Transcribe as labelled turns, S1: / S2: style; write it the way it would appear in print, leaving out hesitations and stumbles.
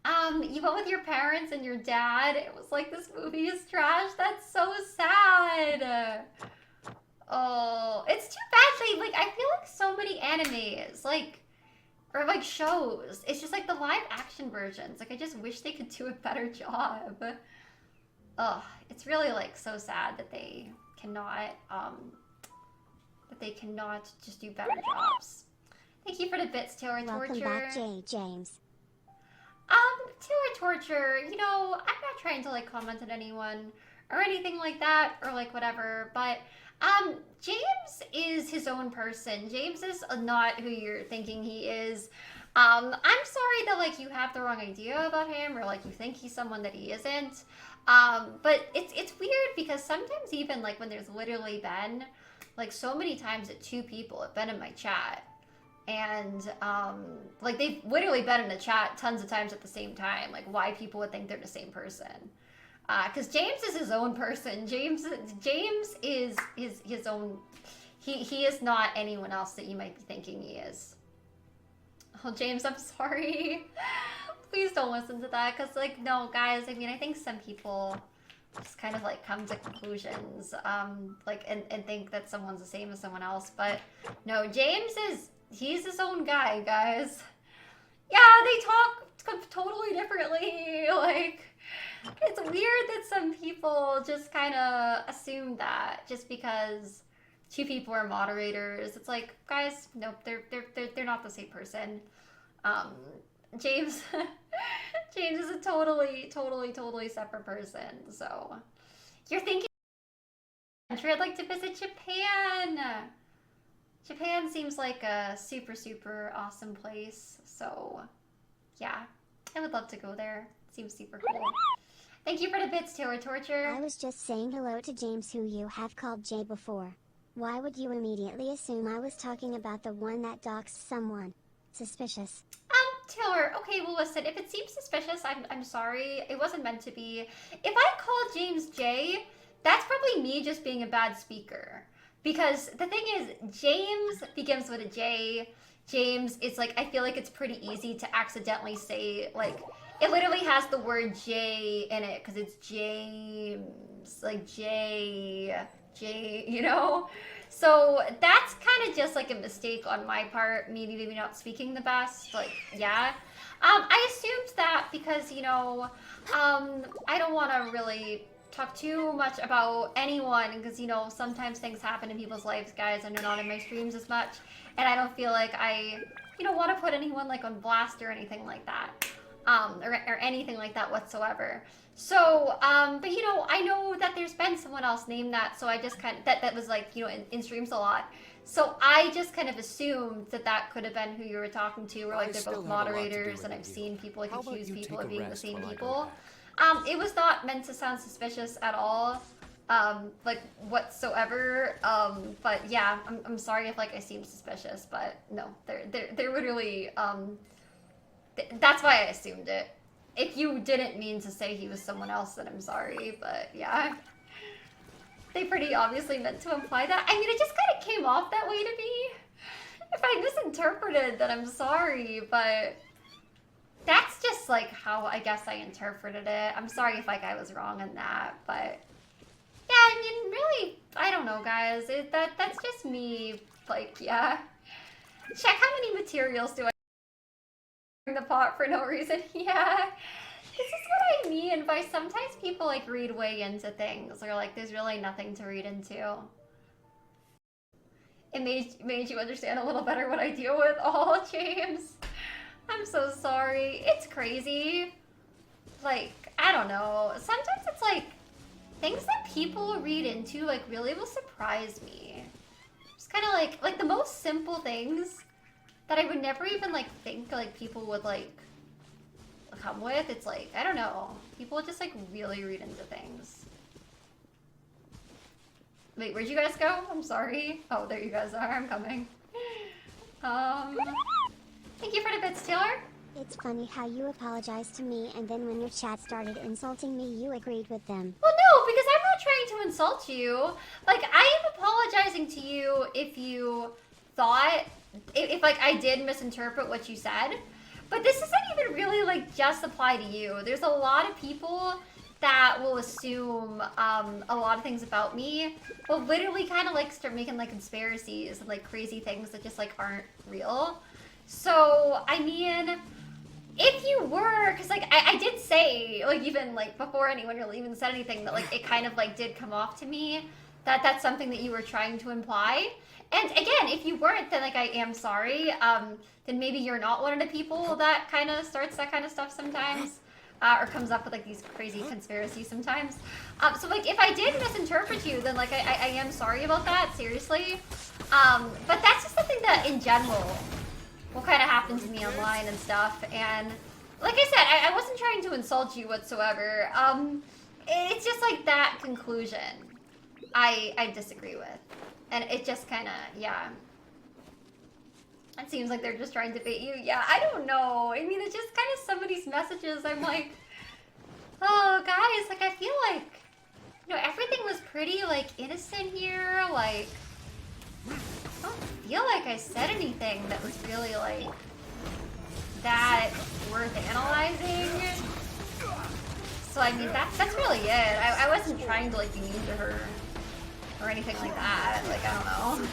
S1: You went with your parents and your dad. It was like, this movie is trash. That's so sad. Oh, it's too bad they, like, I feel like so many animes, like, or like shows, it's just like the live action versions. Like, I just wish they could do a better job. Ugh, it's really like so sad that they cannot just do better jobs. Thank you for the bits, Taylor
S2: Welcome
S1: Torture.
S2: back, James.
S1: Taylor Torture, you know, I'm not trying to like comment on anyone or anything like that or like whatever, but James is his own person. James is not who you're thinking he is. I'm sorry that like you have the wrong idea about him or like you think he's someone that he isn't. But it's weird because sometimes even like when there's literally been like so many times that two people have been in my chat and like they've literally been in the chat tons of times at the same time, like why people would think they're the same person. Because James is his own person. James is his own. He is not anyone else that you might be thinking he is. Oh, James, I'm sorry. Please don't listen to that. Because, like, no, guys, I mean, I think some people just kind of, like, come to conclusions, like, and think that someone's the same as someone else. But, no, he's his own guy, guys. Yeah, they talk totally differently. Like, it's weird that some people just kind of assume that just because two people are moderators. It's like, guys, nope, they're not the same person. James James is a totally separate person. So you're thinking I'd like to visit Japan. Japan seems like a super awesome place. So yeah, I would love to go there. Seems super cool. Thank you for the bits, Taylor Torture.
S2: I was just saying hello to James, who you have called Jay before. Why would you immediately assume I was talking about the one that doxed someone? Suspicious.
S1: Taylor, okay, well listen, if it seems suspicious, I'm sorry. It wasn't meant to be. If I call James J, that's probably me just being a bad speaker. Because the thing is, James begins with a J. James, it's like, I feel like it's pretty easy to accidentally say, like, it literally has the word J in it, because it's James, like J, you know? So that's kind of just like a mistake on my part, maybe not speaking the best, like, yeah. I assumed that because, you know, I don't want to really talk too much about anyone because, you know, sometimes things happen in people's lives, guys, and they're not in my streams as much, and I don't feel like I, you know, want to put anyone, like, on blast or anything like that, or anything like that whatsoever. So, but you know, I know that there's been someone else named that, so I just kind of, that was like, you know, in streams a lot. So I just kind of assumed that could have been who you were talking to, or like they're both moderators, and I've seen people like accuse people of being the same people. It was not meant to sound suspicious at all, like whatsoever. But yeah, I'm sorry if like I seem suspicious, but no, they're literally, that's why I assumed it. If you didn't mean to say he was someone else, then I'm sorry, but yeah. They pretty obviously meant to imply that. I mean, it just kind of came off that way to me. If I misinterpreted, then I'm sorry, but that's just like how I guess I interpreted it. I'm sorry if like I was wrong on that, but yeah, I mean, really, I don't know, guys. That's just me, like, yeah. Check how many materials do I in the pot for no reason. Yeah, this is what I mean by sometimes people like read way into things, or like there's really nothing to read into. It made you understand a little better what I deal with. Oh, James, I'm so sorry. It's crazy. Like, I don't know, sometimes it's like things that people read into like really will surprise me. It's kind of like the most simple things that I would never even like think like people would like come with. It's like, I don't know, people just like really read into things. Wait, where'd you guys go? I'm sorry. Oh, there you guys are. I'm coming. Thank you for the bits, Taylor.
S2: It's funny how you apologized to me, and then when your chat started insulting me, you agreed with them.
S1: Well, no, because I'm not trying to insult you. Like, I am apologizing to you if you thought, if like I did misinterpret what you said. But this isn't even really like just apply to you. There's a lot of people that will assume a lot of things about me, but literally kind of like start making like conspiracies and like crazy things that just like aren't real. So, I mean, if you were, because like I did say, like even like before anyone really even said anything, that like it kind of like did come off to me that that's something that you were trying to imply. And again, if you weren't, then like I am sorry. Then maybe you're not one of the people that kind of starts that kind of stuff sometimes. Or comes up with like these crazy conspiracies sometimes. So like if I did misinterpret you, then like I am sorry about that, seriously. But that's just something that in general will kind of happen to me online and stuff. And like I said, I wasn't trying to insult you whatsoever. It's just like that conclusion I disagree with. And it just kind of, yeah. It seems like they're just trying to bait you. Yeah, I don't know. I mean, it's just kind of some of these messages. I'm like, oh, guys, like, I feel like, you know, everything was pretty, like, innocent here. Like, I don't feel like I said anything that was really, like, that worth analyzing. So, I mean, that's really it. I wasn't trying to, like, be mean to her or anything like that. Like, I don't know.